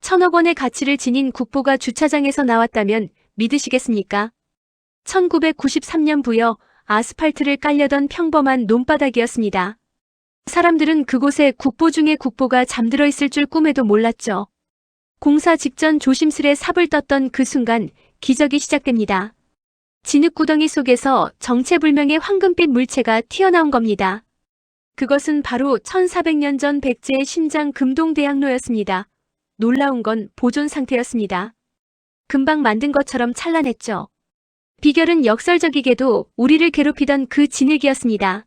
천억 원의 가치를 지닌 국보가 주차장에서 나왔다면 믿으시겠습니까? 1993년 부여 아스팔트를 깔려던 평범한 논바닥이었습니다. 사람들은 그곳에 국보 중에 국보가 잠들어 있을 줄 꿈에도 몰랐죠. 공사 직전 조심스레 삽을 떴던 그 순간 기적이 시작됩니다. 진흙구덩이 속에서 정체불명의 황금빛 물체가 튀어나온 겁니다. 그것은 바로 1400년 전 백제의 심장 금동대학로였습니다. 놀라운 건 보존 상태였습니다. 금방 만든 것처럼 찬란했죠. 비결은 역설적이게도 우리를 괴롭히던 그 진흙이었습니다.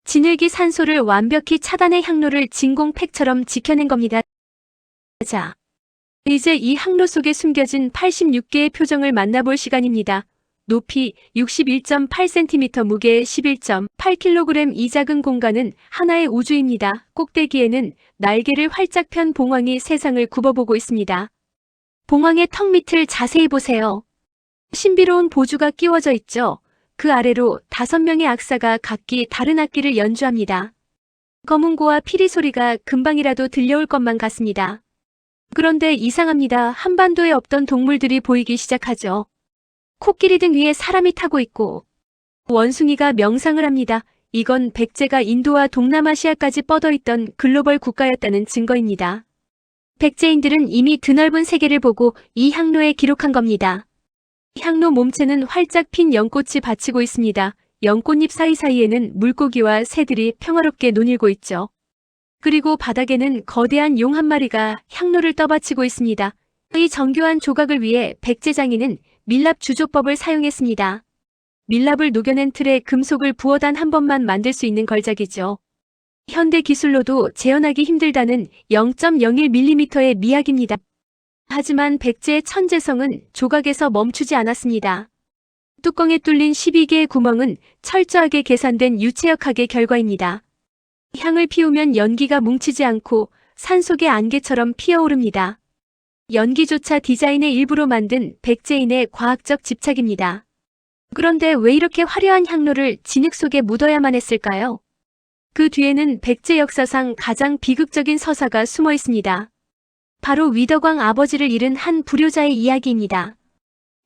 진흙이 산소를 완벽히 차단해 향로를 진공팩처럼 지켜낸 겁니다. 자, 이제 이 항로 속에 숨겨진 86개의 표정을 만나볼 시간입니다. 높이 61.8cm, 무게 11.8kg. 이 작은 공간은 하나의 우주입니다. 꼭대기에는 날개를 활짝 편 봉황이 세상을 굽어보고 있습니다. 봉황의 턱 밑을 자세히 보세요. 신비로운 보주가 끼워져 있죠. 그 아래로 5명의 악사가 각기 다른 악기를 연주합니다. 검은고와 피리 소리가 금방이라도 들려올 것만 같습니다. 그런데 이상합니다. 한반도에 없던 동물들이 보이기 시작하죠. 코끼리 등 위에 사람이 타고 있고 원숭이가 명상을 합니다. 이건 백제가 인도와 동남아시아까지 뻗어있던 글로벌 국가였다는 증거입니다. 백제인들은 이미 드넓은 세계를 보고 이 향로에 기록한 겁니다. 향로 몸체는 활짝 핀 연꽃이 받치고 있습니다. 연꽃잎 사이사이에는 물고기와 새들이 평화롭게 논일고 있죠. 그리고 바닥에는 거대한 용 한 마리가 향로를 떠받치고 있습니다. 이 정교한 조각을 위해 백제장인은 밀랍 주조법을 사용했습니다. 밀랍을 녹여낸 틀에 금속을 부어 단 한 번만 만들 수 있는 걸작이죠. 현대 기술로도 재현하기 힘들다는 0.01mm의 미약입니다. 하지만 백제의 천재성은 조각에서 멈추지 않았습니다. 뚜껑에 뚫린 12개의 구멍은 철저하게 계산된 유체역학의 결과입니다. 향을 피우면 연기가 뭉치지 않고 산속의 안개처럼 피어오릅니다. 연기조차 디자인의 일부로 만든 백제인의 과학적 집착입니다. 그런데 왜 이렇게 화려한 향로를 진흙 속에 묻어야만 했을까요? 그 뒤에는 백제 역사상 가장 비극적인 서사가 숨어 있습니다. 바로 위덕왕 아버지를 잃은 한 불효자의 이야기입니다.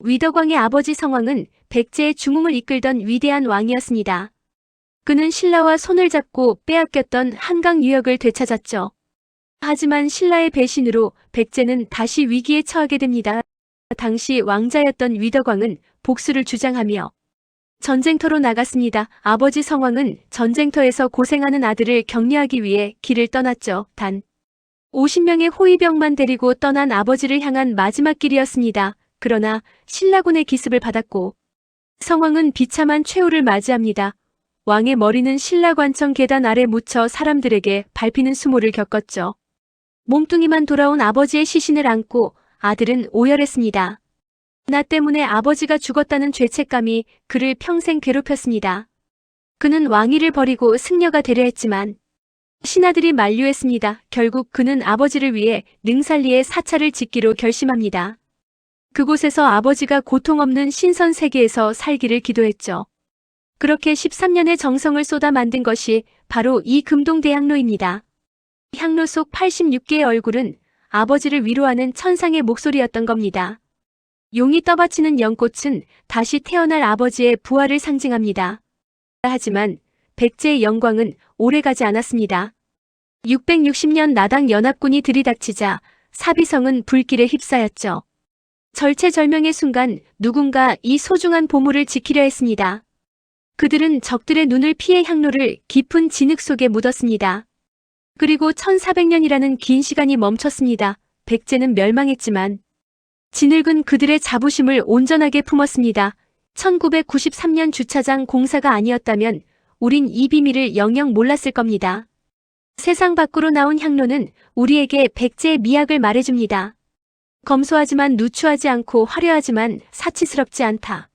위덕왕의 아버지 성왕은 백제의 중흥을 이끌던 위대한 왕이었습니다. 그는 신라와 손을 잡고 빼앗겼던 한강 유역을 되찾았죠. 하지만 신라의 배신으로 백제는 다시 위기에 처하게 됩니다. 당시 왕자였던 위덕왕은 복수를 주장하며 전쟁터로 나갔습니다. 아버지 성왕은 전쟁터에서 고생하는 아들을 격려하기 위해 길을 떠났죠. 단 50명의 호위병만 데리고 떠난 아버지를 향한 마지막 길이었습니다. 그러나 신라군의 기습을 받았고 성왕은 비참한 최후를 맞이합니다. 왕의 머리는 신라관청 계단 아래 묻혀 사람들에게 밟히는 수모를 겪었죠. 몸뚱이만 돌아온 아버지의 시신을 안고 아들은 오열했습니다. 나 때문에 아버지가 죽었다는 죄책감이 그를 평생 괴롭혔습니다. 그는 왕위를 버리고 승려가 되려 했지만 신하들이 만류했습니다. 결국 그는 아버지를 위해 능살리에 사찰을 짓기로 결심합니다. 그곳에서 아버지가 고통 없는 신선 세계에서 살기를 기도했죠. 그렇게 13년의 정성을 쏟아 만든 것이 바로 이 금동대향로입니다. 향로 속 86개의 얼굴은 아버지를 위로하는 천상의 목소리였던 겁니다. 용이 떠받치는 연꽃은 다시 태어날 아버지의 부활을 상징합니다. 하지만 백제의 영광은 오래가지 않았습니다. 660년 나당 연합군이 들이닥치자 사비성은 불길에 휩싸였죠. 절체절명의 순간 누군가 이 소중한 보물을 지키려 했습니다. 그들은 적들의 눈을 피해 향로를 깊은 진흙 속에 묻었습니다. 그리고 1400년이라는 긴 시간이 멈췄습니다. 백제는 멸망했지만 진흙은 그들의 자부심을 온전하게 품었습니다. 1993년 주차장 공사가 아니었다면 우린 이 비밀을 영영 몰랐을 겁니다. 세상 밖으로 나온 향로는 우리에게 백제의 미학을 말해줍니다. 검소하지만 누추하지 않고 화려하지만 사치스럽지 않다.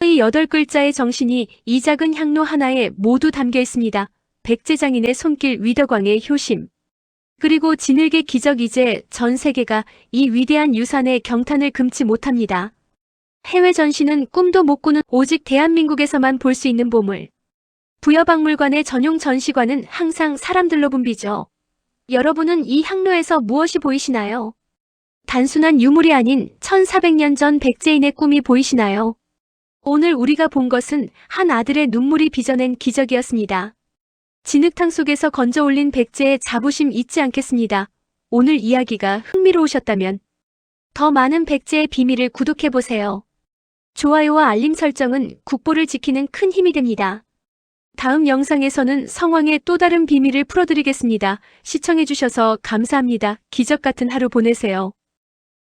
이 8글자의 정신이 이 작은 향로 하나에 모두 담겨 있습니다. 백제장인의 손길, 위덕왕의 효심. 그리고 진흙의 기적. 이제 전 세계가 이 위대한 유산의 경탄을 금치 못합니다. 해외 전시는 꿈도 못 꾸는 오직 대한민국에서만 볼 수 있는 보물. 부여박물관의 전용 전시관은 항상 사람들로 붐비죠. 여러분은 이 향로에서 무엇이 보이시나요? 단순한 유물이 아닌 1400년 전 백제인의 꿈이 보이시나요? 오늘 우리가 본 것은 한 아들의 눈물이 빚어낸 기적이었습니다. 진흙탕 속에서 건져 올린 백제의 자부심 잊지 않겠습니다. 오늘 이야기가 흥미로우셨다면 더 많은 백제의 비밀을 구독해보세요. 좋아요와 알림 설정은 국보를 지키는 큰 힘이 됩니다. 다음 영상에서는 성왕의 또 다른 비밀을 풀어드리겠습니다. 시청해주셔서 감사합니다. 기적 같은 하루 보내세요.